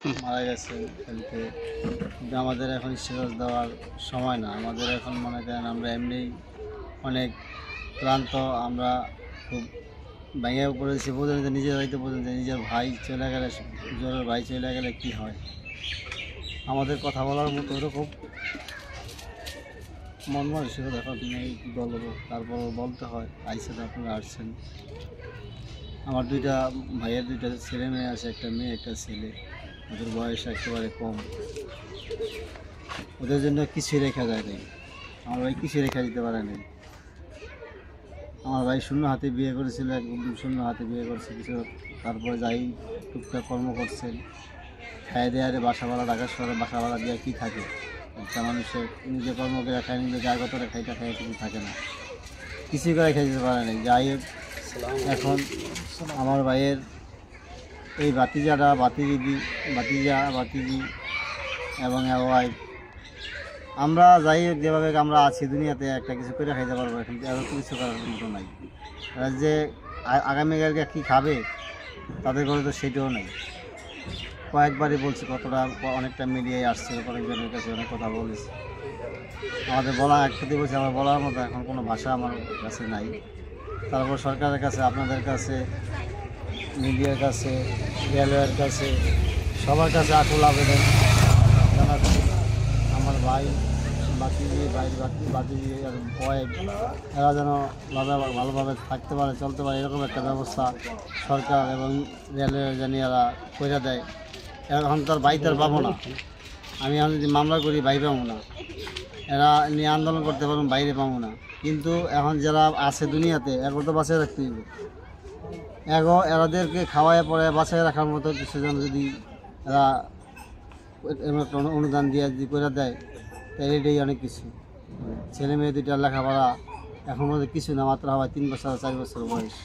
মারা গেছে খেলতে। কিন্তু আমাদের এখন স্ট্যাটাস দেওয়ার সময় না। আমাদের এখন মনে করেন আমরা এমনিই অনেক ক্লান্ত, আমরা খুব ভেঙে পড়েছি। বোঝেন যে নিজের হয়তো বোঝেন যে নিজের ভাই চলে গেলে, জোরের ভাই চলে গেলে কী হয়। আমাদের কথা বলার মতো ওরকম মন মানসিকতা এখন নেই, কী বলবো। তারপর বলতে হয়, আইসেন আপনারা আসছেন। আমার ভাইয়ের দুইটা ছেলে মেয়ে আছে, একটা মেয়ে একটা ছেলে। ওদের বয়স একেবারে কম, ওদের জন্য কিছুই রেখা যায় নাই। আমার ভাই কিছুই রেখা দিতে পারে নাই। আমার ভাই শূন্য হাতে বিয়ে করেছিল, একদম শূন্য হাতে বিয়ে করছে কিছু। তারপরে যাই টুকটাক কর্ম করছেন, খাই দেয়ারে বাসা ভাড়া, ঢাকা শহরে বাসা ভাড়া দেওয়া কী থাকে। একটা মানুষের নিজে কর্ম করে খায়, নিজে জায়গত খাইটা খাই কিছু থাকে না, কিছুই করে খেয়ে দিতে পারে নাই। যাই হোক, এখন আমার ভাইয়ের এই ভাতিজা এবং ওয়াইফ, আমরা যাই হোক যেভাবে আমরা আছি দুনিয়াতে একটা কিছু করে খাইতে পারবো, কিন্তু এত কিছু করার মতো নাই। এরা যে আগামীকালকে কী খাবে তাদের ঘরে তো সেটাও নেই। কয়েকবারই বলছি, অনেকটা মিডিয়ায় আসছে, অনেকজনের কাছে অনেক কথা বলেছি। আমাদের বলা একসাথে বলছি, আমার বলার মতো এখন কোনো ভাষা আমার কাছে নাই। তারপর সরকারের কাছে, আপনাদের কাছে, মিডিয়ার কাছে, রেলওয়ের কাছে, সবার কাছে আকুল আবেদন জানাচ্ছি, আমার ভাই বাতিজি আর ওয়াইফ এরা যেন ভালোভাবে থাকতে পারে, চলতে পারে, এরকম একটা ব্যবস্থা সরকার এবং রেলওয়ে জানি এরা করে দেয়। এখন তার ভাই তার পাবো না, আমি এখন যদি মামলা করি ভাই পাবো না, এরা নিয়ে আন্দোলন করতে পারবো বাইরে পাবো না। কিন্তু এখন যারা আছে দুনিয়াতে এগুলো তো বাঁচিয়ে রাখতে হবে। এরাদেরকে খাওয়ায় পরে বাঁচিয়ে রাখার মতো কিছু জন যদি এরা একটা অনুদান দিয়ে যদি করে দেয়, তাহলে এটাই অনেক কিছু। ছেলে মেয়ে দুইটার লেখাপড়া এখন মধ্যে কিছু না, মাত্র হয় 3 বছর 4 বছর বয়স।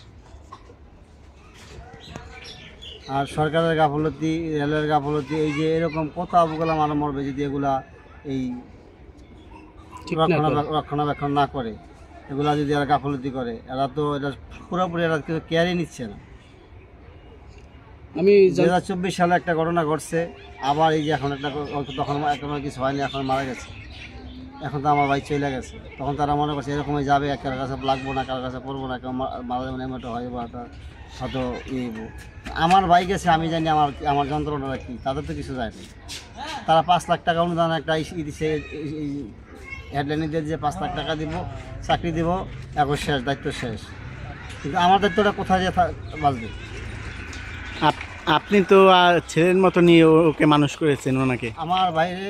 আর সরকারের গাফলতি, রেলের গাফলতি, এই যে এরকম কত আবুগুলা মারা মরবে যদি এগুলা এই রক্ষণাবেক্ষণ না করে, এগুলা যদি এরা গাফলতি করে। এরা তো এটা পুরোপুরি এরা কিছু কেয়ারই নিচ্ছে না। আমি 2024 সালে একটা ঘটনা ঘটছে, আবার এই যে এখন তখন এখন কিছু হয়নি, এখন মারা গেছে। এখন তো আমার ভাই চলে গেছে, তখন তারা মনে করছে এরকমই যাবে, কারোর কাছে লাগবো না, কারোর কাছে পড়বো না, কেউ মারা যাবে না, এমনটা হয় বা হয়তো আমার ভাই গেছে, আমি জানি আমার যন্ত্রণাটা কী, তাদের তো কিছু যায় না। তারা 5 লাখ টাকা অনুদান একটা দিচ্ছে, হেডলাইনে দিয়ে যে 5 লাখ টাকা দিব, চাকরি দিব, এখন শেষ, দায়িত্ব শেষ। কিন্তু আমার দায়িত্বটা কোথায় যে বাঁচবে। আপনি তো ছেলের মতো নিয়ে ওকে মানুষ করেছেন ওনাকে। আমার বাইরে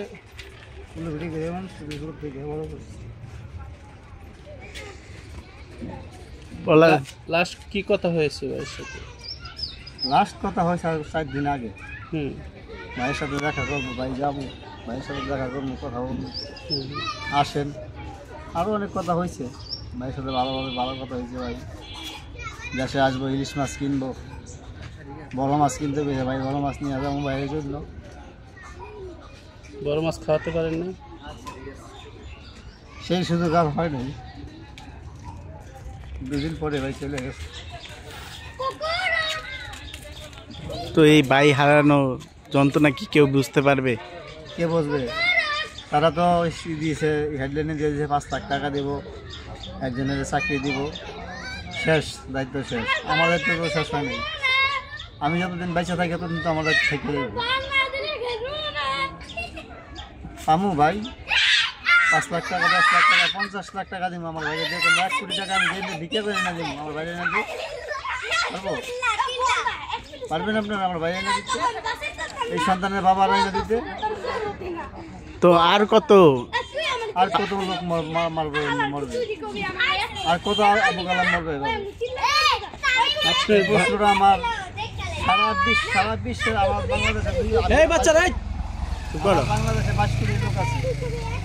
লাস্ট কি কথা হয়েছে ভাইয়ের সাথে? লাস্ট কথা হয়েছে 4 দিন আগে। ভাইয়ের সাথে দেখা করবো, ভাই যাবো, ভাইয়ের সাথে দেখা করবো, কথা বলবো, আসেন। আরও অনেক কথা হয়েছে ভাইয়ের সাথে, ভালো কথা হয়েছে। ভাই দেশে আসবো, ইলিশ মাছ কিনবো, বড় মাছ কিনতে পেরে ভাই বড় মাছ নিয়ে যাবো বাইরের জন্য। বড় মাছ খাওয়াতে পারেন না, সেই সুযোগ আর হয় নাই। 2 দিন পরে ভাই চলে গেছে। তো এই ভাই হারানো যন্ত্রণা কি কেউ বুঝতে পারবে? কে বুঝবে? তারা তো দিয়েছে, হেডলাইনে দিয়ে দিয়েছে 5 লাখ টাকা দেবো, একজনের চাকরি দিব, শেষ, দায়িত্ব শেষ। আমার দায়িত্ব তো শেষ হয় নাই। আমি যতদিন বেঁচে থাকি ততদিন তো আমার দায়িত্ব থেকে যাবো। পামু ভাই 5 লাখ টাকা, 10 লাখ টাকা, 50 লাখ টাকা দিব আমার বাইরে দিয়ে, 1 কোটি টাকা আমি যেতে ভিক্ষা করে না দিব আমার বাইরে না দিয়ে পারবো? পারবেন আপনারা আমার বাইরে না দিতে, এই সন্তানের বাবার না দিতে? তো আর কত লোক মারবে, আর কত আবু কালাম মরবে? আজকের প্রশ্নটা আমার সারা বিশ্বের, আমার বাংলাদেশে 20 কোটি লোক আছে।